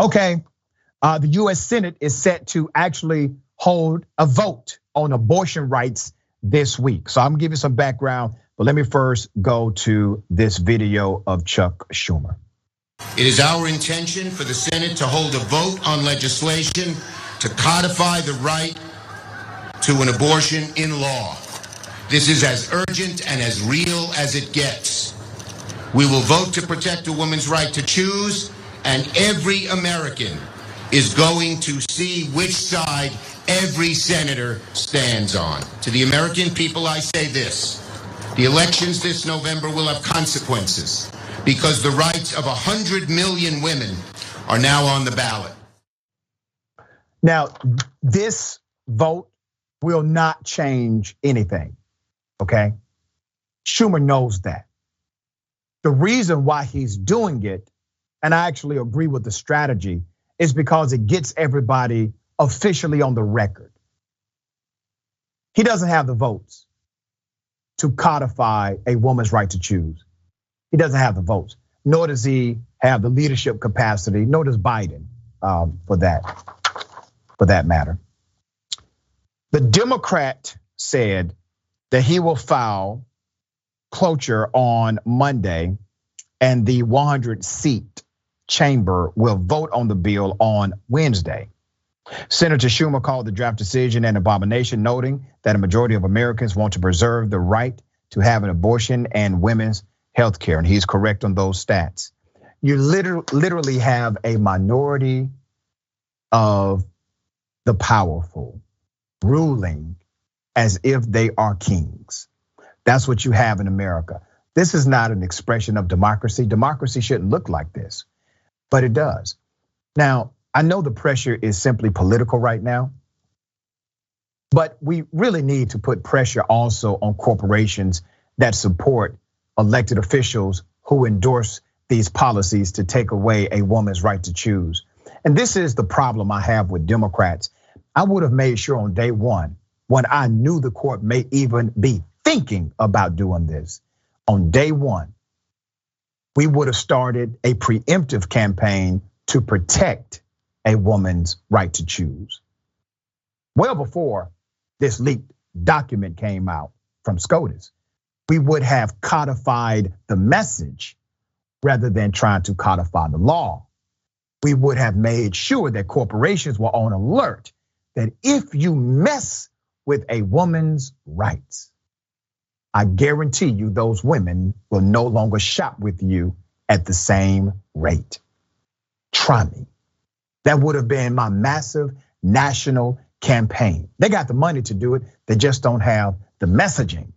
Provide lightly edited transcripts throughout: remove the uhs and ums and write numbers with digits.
Okay, the US Senate is set to actually hold a vote on abortion rights this week. So I'm gonna give you some background, but let me first go to this video of Chuck Schumer. It is our intention for the Senate to hold a vote on legislation to codify the right to an abortion in law. This is as urgent and as real as it gets. We will vote to protect a woman's right to choose, and every American is going to see which side every senator stands on. To the American people, I say this: the elections this November will have consequences because the rights of 100 million women are now on the ballot. Now, this vote will not change anything, okay? Schumer knows that. The reason why he's doing it, and I actually agree with the strategy, is because it gets everybody officially on the record. He doesn't have the votes to codify a woman's right to choose. He doesn't have the votes, nor does he have the leadership capacity, nor does Biden for that matter. The Democrat said that he will file cloture on Monday, and the 100-seat chamber will vote on the bill on Wednesday. Senator Schumer called the draft decision an abomination, noting that a majority of Americans want to preserve the right to have an abortion and women's health care, and he's correct on those stats. You literally have a minority of the powerful ruling as if they are kings. That's what you have in America. This is not an expression of democracy. Democracy shouldn't look like this, but it does. Now, I know the pressure is simply political right now, but we really need to put pressure also on corporations that support elected officials who endorse these policies to take away a woman's right to choose. And this is the problem I have with Democrats. I would have made sure on day one, when I knew the court may even be thinking about doing this, on day one, we would have started a preemptive campaign to protect a woman's right to choose. Well before this leaked document came out from SCOTUS, we would have codified the message rather than trying to codify the law. We would have made sure that corporations were on alert that if you mess with a woman's rights, I guarantee you those women will no longer shop with you at the same rate. Try me. That would have been my massive national campaign. They got the money to do it, they just don't have the messaging,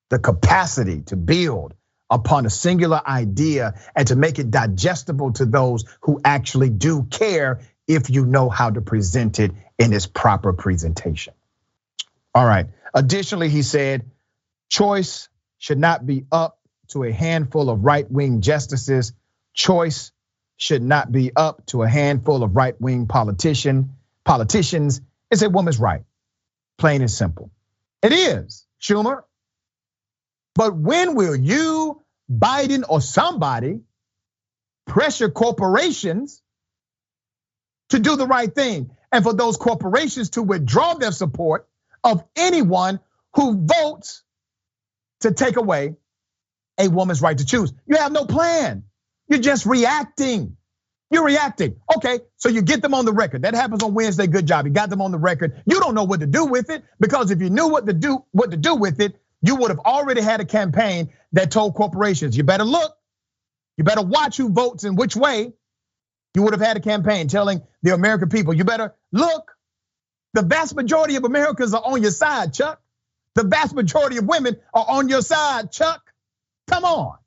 the capacity to build upon a singular idea and to make it digestible to those who actually do care if you know how to present it in its proper presentation. All right, additionally, he said, choice should not be up to a handful of right-wing justices. Choice should not be up to a handful of right-wing politicians. It's a woman's right, plain and simple. It is, Schumer. But when will you, Biden, or somebody pressure corporations to do the right thing, and for those corporations to withdraw their support of anyone who votes to take away a woman's right to choose? You have no plan. You're just reacting. You're reacting. Okay, so you get them on the record. That happens on Wednesday. Good job. You got them on the record. You don't know what to do with it, because if you knew what to do with it, you would have already had a campaign that told corporations, you better look, you better watch who votes in which way. You would have had a campaign telling the American people, you better look. The vast majority of Americans are on your side, Chuck. The vast majority of women are on your side, Chuck. Come on.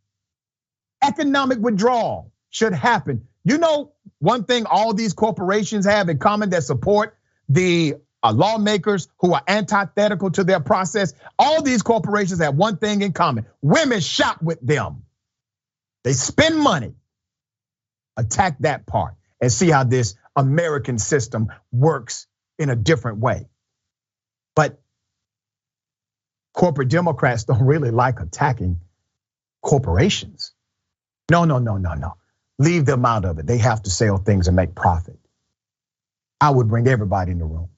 Economic withdrawal should happen. You know, one thing all these corporations have in common that support the lawmakers who are antithetical to their process, all these corporations have one thing in common: women shop with them. They spend money. Attack that part and see how this American system works in a different way. But corporate Democrats don't really like attacking corporations. No. leave them out of it. They have to sell things and make profit. I would bring everybody in the room.